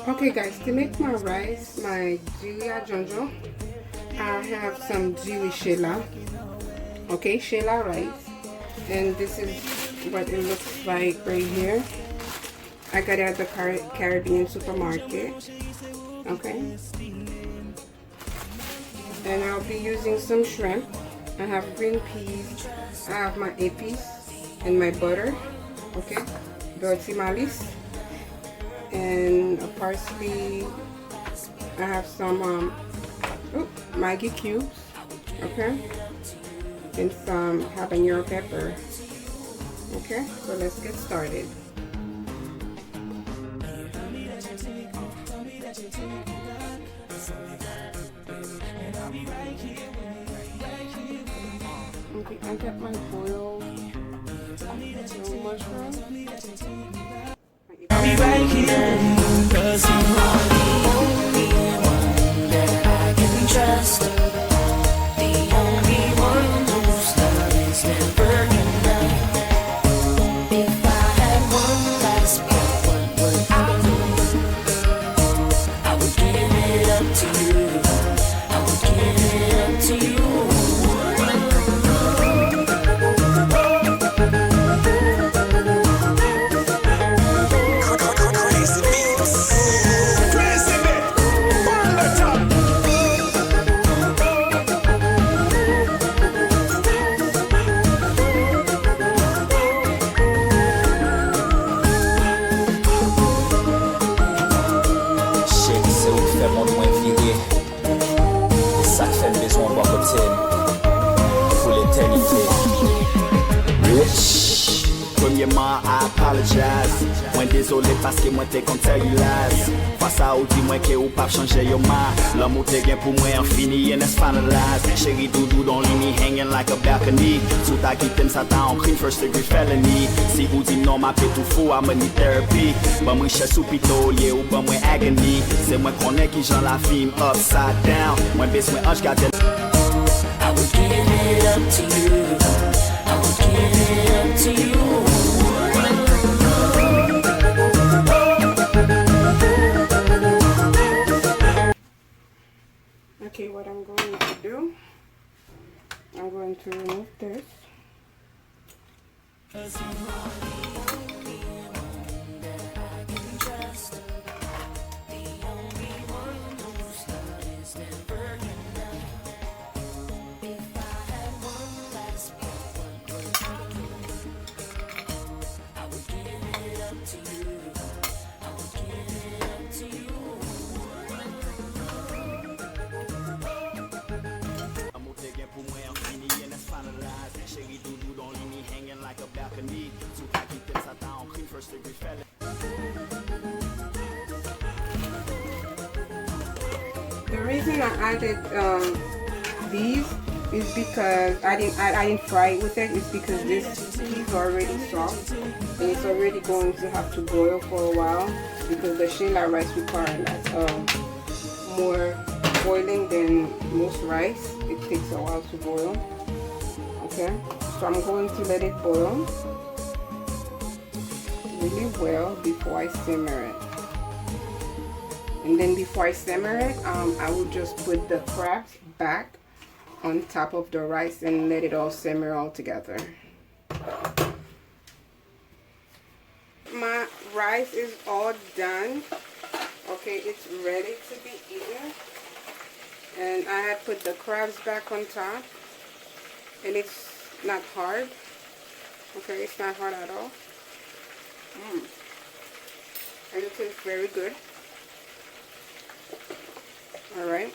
Okay guys, to make my rice, my Djondjon, I have some shela. Okay, shela rice, and this is what it looks like right here. I got it at the Caribbean supermarket. Okay, and I'll be using some shrimp. I have green peas. I have my epis and my butter. Okay, dirty malice and a parsley. I have some Maggi cubes. Okay, and some habanero pepper. Okay, so let's get started. Okay, I got my boiled mushroom. I'll be right here, 'cause you are the only one that I can trust. The only one whose love is never enough. If I had one last breath, what would I do? I would give it up to you. I would give it up to you. Premièrement, I apologize. Moi désolé parce que moi t'es comme tell you lies. Face à ou dis moi que ou pas changer your mind. L'amour t'es gain pour moi infini and it's finalized. Chérie doudou dans l'imi hanging like a balcony. Sous ta quitte ça t'a en crime first degree felony. Si ou dis non m'a fait tout fou, I'm a need therapy. Bah moi chez soupito lié ou bah moi agony. C'est moi qu'on est qui j'en la film upside down. Moi baisse moi ange gardé. I would give it up to you. I would give it up to you. Okay, what I'm going to do, I'm going to remove this. The reason I added these is because I didn't fry it with it. It's because this is already soft and it's already going to have to boil for a while because the shela rice requires more boiling than most rice. It takes a while to boil. Okay, so I'm going to let it boil really well before I simmer it. And then before I simmer it, I will just put the crabs back on top of the rice and let it all simmer all together. My rice is all done. Okay, it's ready to be eaten. And I had put the crabs back on top. And it's not hard. Okay, it's not hard at all. And it tastes very good. All right.